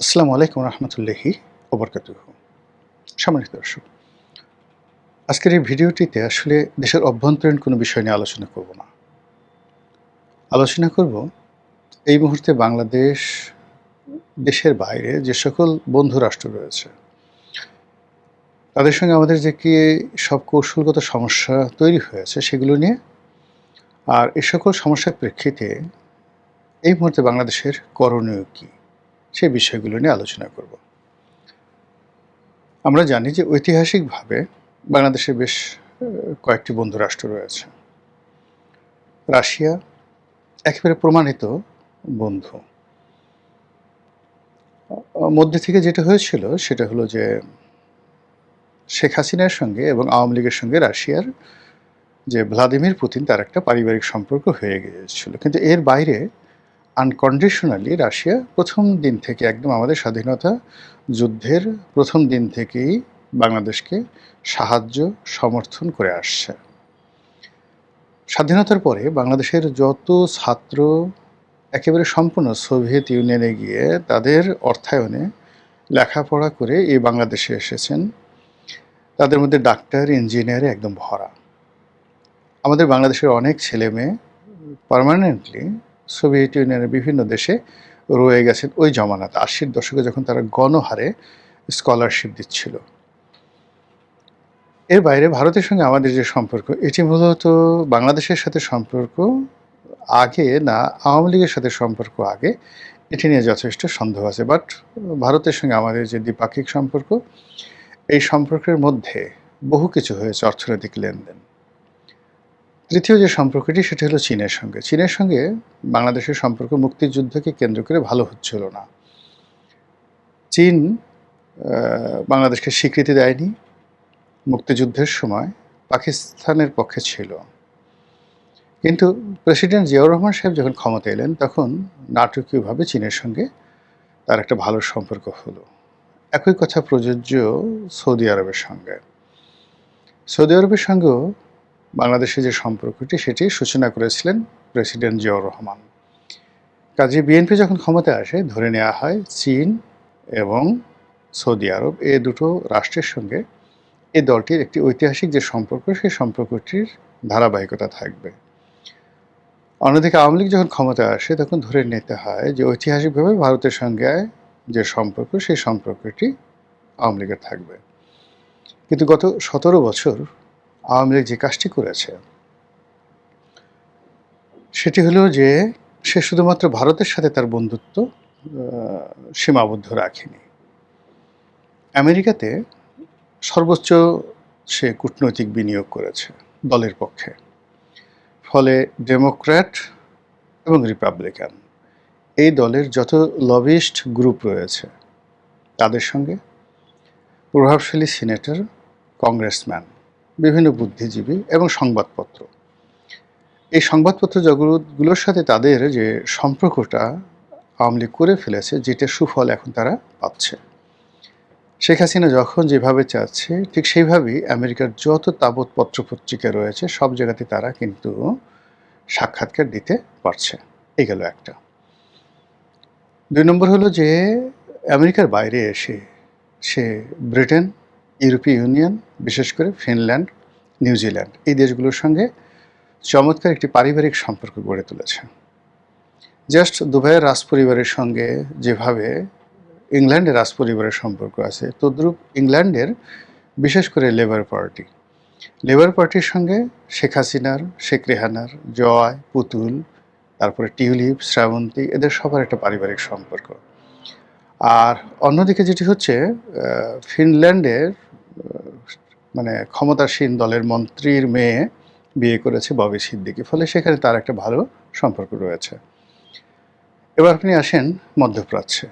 আসসালামু আলাইকুম রহমতুল্লাহি ওবরকাতুহু। সম্মানিত দর্শক, আজকের এই ভিডিওটিতে আসলে দেশের অভ্যন্তরীণ কোনো বিষয় নিয়ে আলোচনা করব না। আলোচনা করব এই মুহূর্তে বাংলাদেশ, দেশের বাইরে যে সকল বন্ধু রাষ্ট্র রয়েছে, তাদের সঙ্গে আমাদের যে কি সব কৌশলগত সমস্যা তৈরি হয়েছে সেগুলো নিয়ে, আর এ সকল সমস্যার প্রেক্ষিতে এই মুহূর্তে বাংলাদেশের করণীয় কী, সেই বিষয়গুলো নিয়ে আলোচনা করব। আমরা জানি যে ঐতিহাসিকভাবে বাংলাদেশে বেশ কয়েকটি বন্ধু রাষ্ট্র রয়েছে। রাশিয়া একেবারে প্রমাণিত বন্ধু। মধ্যে থেকে যেটা হয়েছিল সেটা হলো যে শেখ হাসিনার সঙ্গে এবং আওয়ামী লীগের সঙ্গে রাশিয়ার যে ভ্লাদিমির পুতিন, তার একটা পারিবারিক সম্পর্ক হয়ে গিয়েছিল। কিন্তু এর বাইরে আনকন্ডিশনালি রাশিয়া প্রথম দিন থেকে, একদম আমাদের স্বাধীনতা যুদ্ধের প্রথম দিন থেকেই বাংলাদেশকে সাহায্য সমর্থন করে আসছে। স্বাধীনতার পরে বাংলাদেশের যত ছাত্র একেবারে সম্পূর্ণ সোভিয়েত ইউনিয়নে গিয়ে তাদের অর্থায়নে লেখাপড়া করে এই বাংলাদেশে এসেছেন, তাদের মধ্যে ডাক্তার, ইঞ্জিনিয়ারে একদম ভরা। আমাদের বাংলাদেশের অনেক ছেলে মেয়ে পার্মানেন্টলি সোভিয়েত ইউনিয়নের বিভিন্ন দেশে রয়ে গেছেন ওই জমানাতে, ৮০-র দশকে যখন তারা গণহারে স্কলারশিপ দিচ্ছিল। এর বাইরে ভারতের সঙ্গে আমাদের যে সম্পর্ক, এটি মূলত বাংলাদেশের সাথে সম্পর্ক আগে না আওয়ামী লীগের সাথে সম্পর্ক আগে, এটি নিয়ে যথেষ্ট সন্দেহ আছে। বাট ভারতের সঙ্গে আমাদের যে দ্বিপাক্ষিক সম্পর্ক, এই সম্পর্কের মধ্যে বহু কিছু হয়েছে, অর্থনৈতিক লেনদেন। তৃতীয় যে সম্পর্কটি, সেটি হলো চীনের সঙ্গে। চীনের সঙ্গে বাংলাদেশের সম্পর্ক মুক্তিযুদ্ধকে কেন্দ্র করে ভালো হচ্ছিল না। চীন বাংলাদেশকে স্বীকৃতি দেয়নি, মুক্তিযুদ্ধের সময় পাকিস্তানের পক্ষে ছিল। কিন্তু প্রেসিডেন্ট জিয়াউর রহমান সাহেব যখন ক্ষমতা এলেন, তখন নাটকীয়ভাবে চীনের সঙ্গে তার একটা ভালো সম্পর্ক হলো। একই কথা প্রযোজ্য সৌদি আরবের সঙ্গে। সৌদি আরবের সঙ্গেও বাংলাদেশের যে সম্পর্কটি, সেটি সূচনা করেছিলেন প্রেসিডেন্ট জিয়াউর রহমান। কাজে বিএনপি যখন ক্ষমতায় আসে, ধরে নেওয়া হয় চীন এবং সৌদি আরব, এই দুটো রাষ্ট্রের সঙ্গে এই দলটির একটি ঐতিহাসিক যে সম্পর্ক, সেই সম্পর্কটির ধারাবাহিকতা থাকবে। অন্যদিকে আওয়ামী লীগ যখন ক্ষমতায় আসে, তখন ধরে নিতে হয় যে ঐতিহাসিকভাবে ভারতের সঙ্গে যে সম্পর্ক, সেই সম্পর্কটি আওয়ামী লীগের থাকবে। কিন্তু গত ১৭ বছর আওয়ামী লীগ যে কাজটি করেছে, সেটি হলো যে সে শুধুমাত্র ভারতের সাথে তার বন্ধুত্ব সীমাবদ্ধ রাখেনি। আমেরিকাতে সর্বোচ্চ সে কূটনৈতিক বিনিয়োগ করেছে দলের পক্ষে। ফলে ডেমোক্র্যাট এবং রিপাবলিকান এই দলের যত লবিস্ট গ্রুপ রয়েছে, তাদের সঙ্গে প্রভাবশালী সিনেটর, কংগ্রেসম্যান, বিভিন্ন বুদ্ধিজীবী এবং সংবাদপত্র, এই সংবাদপত্র জগৎগুলোর সাথে তাদের যে সম্পর্কটা আওয়ামী লীগ করে ফেলেছে, যেটা সুফল এখন তারা পাচ্ছে। শেখ হাসিনা যখন যেভাবে চাচ্ছে, ঠিক সেইভাবেই আমেরিকার যত তাবৎ পত্রপত্রিকা রয়েছে, সব জায়গাতে তারা কিন্তু সাক্ষাৎকার দিতে পারছে। এই গেল একটা। ২ নম্বর হলো যে আমেরিকার বাইরে এসে সে ব্রিটেন, ইউরোপীয় ইউনিয়ন, বিশেষ করে ফিনল্যান্ড, নিউজিল্যান্ড, এই দেশগুলোর সঙ্গে চমৎকার একটি পারিবারিক সম্পর্ক গড়ে তুলেছে। জাস্ট দুবাইয়ের রাজপরিবারের সঙ্গে যেভাবে ইংল্যান্ডের রাজপরিবারের সম্পর্ক আছে, তদ্রূপ ইংল্যান্ডের বিশেষ করে লেবার পার্টির সঙ্গে শেখ হাসিনার, শেখ রেহানার, জয়, পুতুল, তারপরে টিউলিপ, শ্রাবন্তী, এদের সবার একটা পারিবারিক সম্পর্ক। আর অন্যদিকে যেটি হচ্ছে, ফিনল্যান্ডের মানে ক্ষমতাসীন দলের মন্ত্রীর মেয়ে বিয়ে করেছে ববি সিদ্দিকি, ফলে সেখানে তার একটা ভালো সম্পর্ক রয়েছে। এবার আপনি আসেন মধ্যপ্রাচ্যে।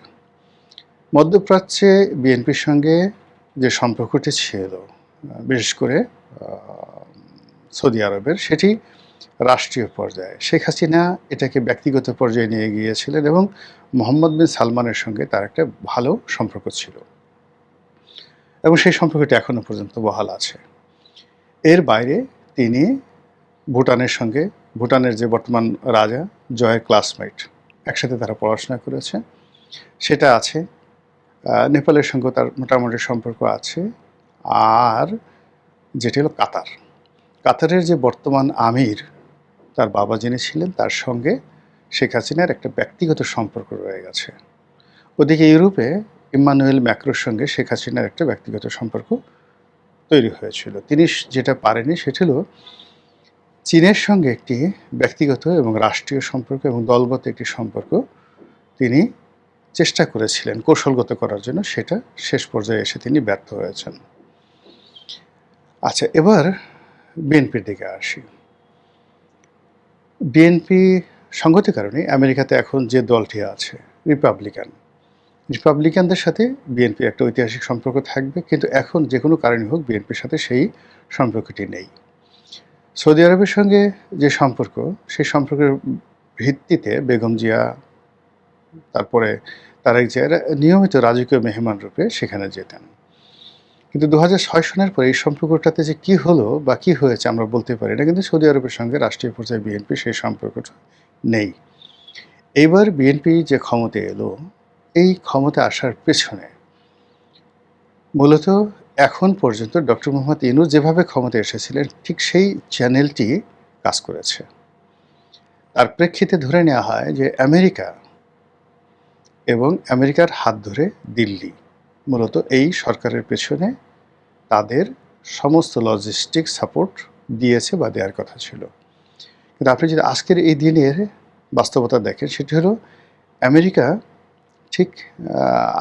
মধ্যপ্রাচ্যে বিএনপির সঙ্গে যে সম্পর্কটি ছিল, বিশেষ করে সৌদি আরবের, সেটি রাষ্ট্রীয় পর্যায়ে। শেখ হাসিনা এটাকে ব্যক্তিগত পর্যায়ে নিয়ে গিয়েছিলেন এবং মোহাম্মদ বিন সালমানের সঙ্গে তার একটা ভালো সম্পর্ক ছিল এবং সেই সম্পর্কটি এখনও পর্যন্ত বহাল আছে। এর বাইরে তিনি ভুটানের সঙ্গে, ভুটানের যে বর্তমান রাজা জয়ের ক্লাসমেট, একসাথে তারা পড়াশোনা করেছে, সেটা আছে। নেপালের সঙ্গে তার মোটামুটি সম্পর্ক আছে। আর যেটি হলো কাতার, কাতারের যে বর্তমান আমির, তার বাবা যিনি ছিলেন, তার সঙ্গে শেখ হাসিনার একটা ব্যক্তিগত সম্পর্ক রয়ে গেছে। ওদিকে ইউরোপে ইম্মানুয়েল ম্যাক্রোর সঙ্গে শেখ হাসিনার একটা ব্যক্তিগত সম্পর্ক তৈরি হয়েছিল। তিনি যেটা পারেনি সেটা হলো চীনের সঙ্গে একটি ব্যক্তিগত এবং রাষ্ট্রীয় সম্পর্ক এবং দলগত একটি সম্পর্ক তিনি চেষ্টা করেছিলেন কৌশলগত করার জন্য, সেটা শেষ পর্যায়ে এসে তিনি ব্যর্থ হয়েছেন। আচ্ছা, এবার বিএনপির দিকে আসি। বিএনপি সঙ্গত কারণে আমেরিকাতে এখন যে দলটি আছে রিপাবলিকানদের সাথে বিএনপির একটা ঐতিহাসিক সম্পর্ক থাকবে, কিন্তু এখন যে কোনো কারণে হোক বিএনপির সাথে সেই সম্পর্কটি নেই। সৌদি আরবের সঙ্গে যে সম্পর্ক, সেই সম্পর্কের ভিত্তিতে বেগম জিয়া, তারপরে তারেক জিয়া নিয়মিত রাজকীয় মেহমান রূপে সেখানে যেতেন। কিন্তু 2006 সনের পরে এই সম্পর্কটাতে যে কী হলো বা কী হয়েছে আমরা বলতে পারি না, কিন্তু সৌদি আরবের সঙ্গে রাষ্ট্রীয় পর্যায়ে বিএনপি সেই সম্পর্কটা নেই। এইবার বিএনপি যে ক্ষমতায় এলো, এই ক্ষমতা আসার পেছনে মূলত এখন পর্যন্ত ডক্টর মোহাম্মদ ইউনূস যেভাবে ক্ষমতায় এসেছিলেন ঠিক সেই চ্যানেলটি কাজ করেছে। তার প্রেক্ষিতে ধরে নেওয়া হয় যে আমেরিকা এবং আমেরিকার হাত ধরে দিল্লি মূলত এই সরকারের পেছনে তাদের সমস্ত লজিস্টিক সাপোর্ট দিয়েছে বা দেওয়ার কথা ছিল। কিন্তু আপনি যদি আজকের এই দিনের বাস্তবতা দেখেন, সেটি হলো আমেরিকা ঠিক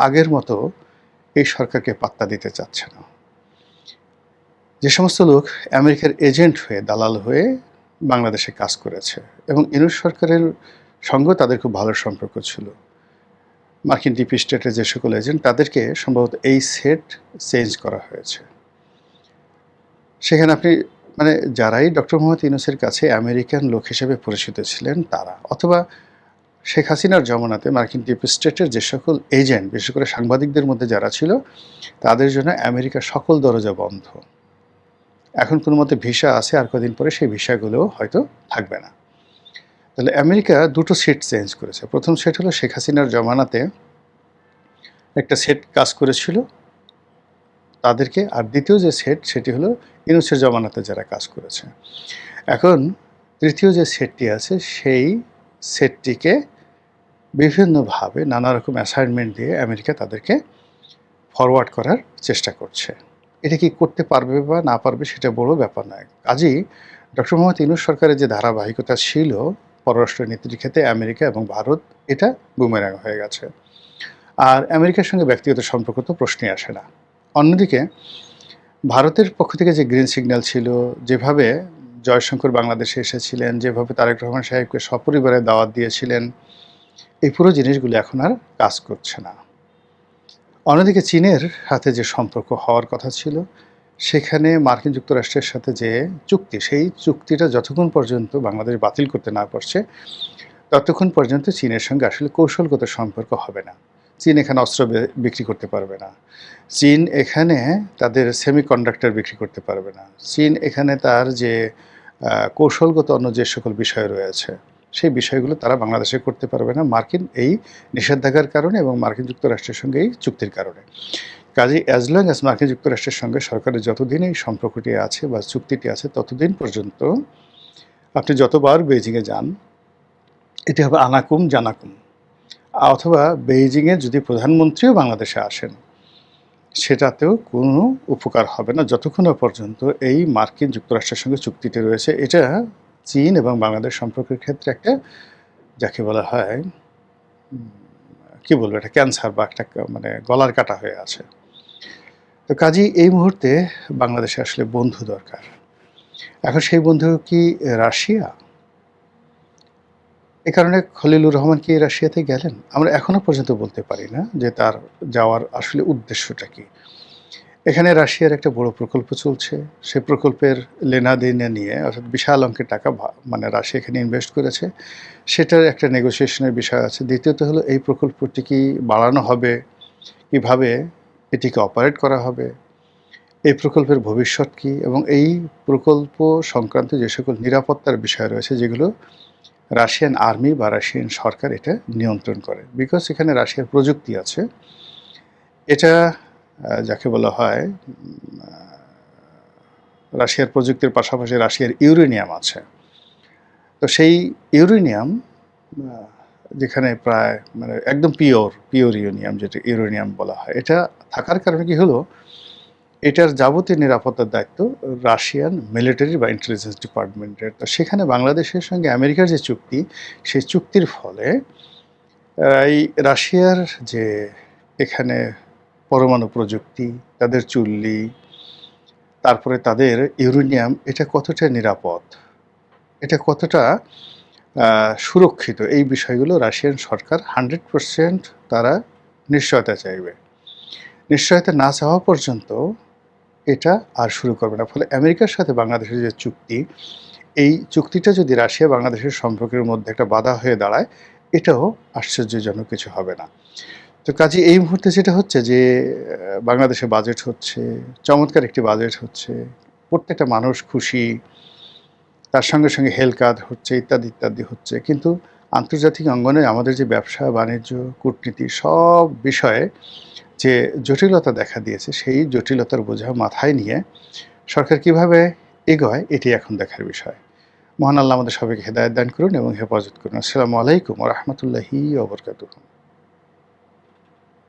আগের মতো এই সরকারকে পাত্তা দিতে চাচ্ছে না। যে সমস্ত লোক আমেরিকার এজেন্ট হয়ে, দালাল হয়ে বাংলাদেশে কাজ করেছে এবং ইউনূস সরকারের সঙ্গে তাদের খুব ভালো সম্পর্ক ছিল, মার্কিন ডিপ স্টেটের যে সকল এজেন্ট, তাদেরকে সম্ভবত এই সেট চেঞ্জ করা হয়েছে। সেখানে আপনি মানে যারাই ডক্টর মোহাম্মদ ইউনূসের কাছে আমেরিকান লোক হিসেবে পরিচিত ছিলেন তারা, অথবা শেখ হাসিনার জমানাতে মার্কিন ডিপ স্টেটের যে সকল এজেন্ট, বিশেষ করে সাংবাদিকদের মধ্যে যারা ছিল, তাদের জন্য আমেরিকার সকল দরজা বন্ধ। এখন কোনো মতে ভিসা আছে, আর কদিন পরে সেই ভিসাগুলোও হয়তো থাকবে না। তাহলে আমেরিকা দুটো সেট চেঞ্জ করেছে। প্রথম সেট হলো শেখ হাসিনার জমানাতে একটা সেট কাজ করেছিল তাদেরকে, আর দ্বিতীয় যে সেট সেটি হলো ইউনূসের জমানাতে যারা কাজ করেছে। এখন তৃতীয় যে সেটটি আছে সেই সেটটিকে বিভিন্নভাবে নানা রকম অ্যাসাইনমেন্ট দিয়ে আমেরিকা তাদেরকে ফরওয়ার্ড করার চেষ্টা করছে। এটা কি করতে পারবে বা না পারবে সেটা বড় ব্যাপার নয়। কাজেই ডক্টর মোহাম্মদ ইউনূস সরকারের যে ধারাবাহিকতা ছিল পররাষ্ট্র নীতির ক্ষেত্রে, আমেরিকা এবং ভারত এটা বুমেরাং হয়ে গেছে। আর আমেরিকার সঙ্গে ব্যক্তিগত সম্পর্ক তো প্রশ্নই আসে না। অন্যদিকে ভারতের পক্ষ থেকে যে গ্রিন সিগন্যাল ছিল, যেভাবে জয়শঙ্কর বাংলাদেশে এসেছিলেন, যেভাবে তারেক রহমান সাহেবকে সপরিবারে দাওয়াত দিয়েছিলেন, এই পুরো জিনিসগুলো এখন আর কাজ করছে না। অন্যদিকে চীনের সাথে যে সম্পর্ক হওয়ার কথা ছিল, সেখানে মার্কিন যুক্তরাষ্ট্রের সাথে যে চুক্তি, সেই চুক্তিটা যতক্ষণ পর্যন্ত বাংলাদেশ বাতিল করতে না পারছে ততক্ষণ পর্যন্ত চীনের সঙ্গে আসলে কৌশলগত সম্পর্ক হবে না। চীন এখানে অস্ত্র বিক্রি করতে পারবে না, চীন এখানে তাদের সেমিকন্ডাক্টর বিক্রি করতে পারবে না, চীন এখানে তার যে কৌশলগত অন্য যে সকল বিষয় রয়েছে সেই বিষয়গুলো তারা বাংলাদেশে করতে পারবে না, মার্কিন এই নিষেধাজ্ঞার কারণে এবং মার্কিন যুক্তরাষ্ট্রের সঙ্গে এই চুক্তির কারণে। কাজে অ্যাজ লং অ্যাজ মার্কিন যুক্তরাষ্ট্রের সঙ্গে সরকারের যতদিন এই সম্পর্কটি আছে বা চুক্তিটি আছে, ততদিন পর্যন্ত আপনি যতবার বেইজিংয়ে যান এটি হবে আনাকুম জানাকুম। অথবা বেইজিংয়ে যদি প্রধানমন্ত্রীও বাংলাদেশে আসেন সেটাতেও কোনো উপকার হবে না যতক্ষণ না পর্যন্ত এই মার্কিন যুক্তরাষ্ট্রের সঙ্গে চুক্তিটি রয়েছে। এটা চীন এবং বাংলাদেশ সম্পর্কের ক্ষেত্রে একটা, যাকে বলা হয় কী বলবো, একটা ক্যান্সার বা একটা মানে গলার কাটা হয়ে আছে। তো কাজেই এই মুহূর্তে বাংলাদেশে আসলে বন্ধু দরকার। এখন সেই বন্ধু কি রাশিয়া? এ কারণে খলিলুর রহমান কি রাশিয়াতে গেলেন? আমরা এখনও পর্যন্ত বলতে পারি না যে তার যাওয়ার আসলে উদ্দেশ্যটা কী। এখানে রাশিয়ার একটা বড় প্রকল্প চলছে, সে প্রকল্পের লেনাদেনা নিয়ে অর্থাৎ বিশাল অঙ্কের টাকা মানে রাশিয়া এখানে ইনভেস্ট করেছে, সেটার একটা নেগোসিয়েশনের বিষয় আছে। দ্বিতীয়ত হলো এই প্রকল্পটি কি বাড়ানো হবে, কীভাবে এটিকে অপারেট করা হবে, এই প্রকল্পের ভবিষ্যৎ কী, এবং এই প্রকল্প সংক্রান্ত যে সকল নিরাপত্তার বিষয় রয়েছে যেগুলো রাশিয়ান আর্মি বা রাশিয়ান সরকার এটা নিয়ন্ত্রণ করে। বিকজ এখানে রাশিয়ার প্রযুক্তি আছে, এটা যাকে বলা হয় রাশিয়ার প্রযুক্তির পাশাপাশি রাশিয়ার ইউরেনিয়াম আছে। তো সেই ইউরেনিয়াম যেখানে প্রায় মানে একদম পিওর ইউরেনিয়াম, যেটা ইউরেনিয়াম বলা হয়, এটা থাকার কারণে কি হলো, এটার যাবতীয় নিরাপত্তার দায়িত্ব রাশিয়ান মিলিটারি বা ইন্টেলিজেন্স ডিপার্টমেন্টের। তো সেখানে বাংলাদেশের সঙ্গে আমেরিকার যে চুক্তি, সেই চুক্তির ফলে এই রাশিয়ার যে এখানে পরমাণু প্রযুক্তি, তাদের চুল্লি, তারপরে তাদের ইউরেনিয়াম, এটা কতটা নিরাপদ, এটা কতটা সুরক্ষিত, এই বিষয়গুলো রাশিয়ান সরকার 100% তারা নিশ্চয়তা চাইবে। নিশ্চয়তা না চাওয়া পর্যন্ত এটা আর শুরু করবে না। ফলে আমেরিকার সাথে বাংলাদেশের যে চুক্তি, এই চুক্তিটা যদি রাশিয়া বাংলাদেশের সম্পর্কের মধ্যে একটা বাধা হয়ে দাঁড়ায়, এটাও আশ্চর্যজনক কিছু হবে না। তো কাজেই এই মুহূর্তে যেটা হচ্ছে যে বাংলাদেশে বাজেট হচ্ছে, চমৎকার একটি বাজেট হচ্ছে, প্রত্যেকটা মানুষ খুশি, তার সঙ্গে সঙ্গে হেলথ কার্ড হচ্ছে, ইত্যাদি ইত্যাদি হচ্ছে। কিন্তু আন্তর্জাতিক অঙ্গনে আমাদের যে ব্যবসা বাণিজ্য, কূটনীতি, সব বিষয়ে যে জটিলতা দেখা দিয়েছে, সেই জটিলতার বোঝা মাথায় নিয়ে সরকার কিভাবে এগোয়, এটি এখন দেখার বিষয়। মহান আল্লাহ আমাদের সবাইকে হেদায়েত দান করুন এবং হেফাজত করুন। আসসালামু আলাইকুম ওয়া রাহমাতুল্লাহি ওয়া বারাকাতুহু।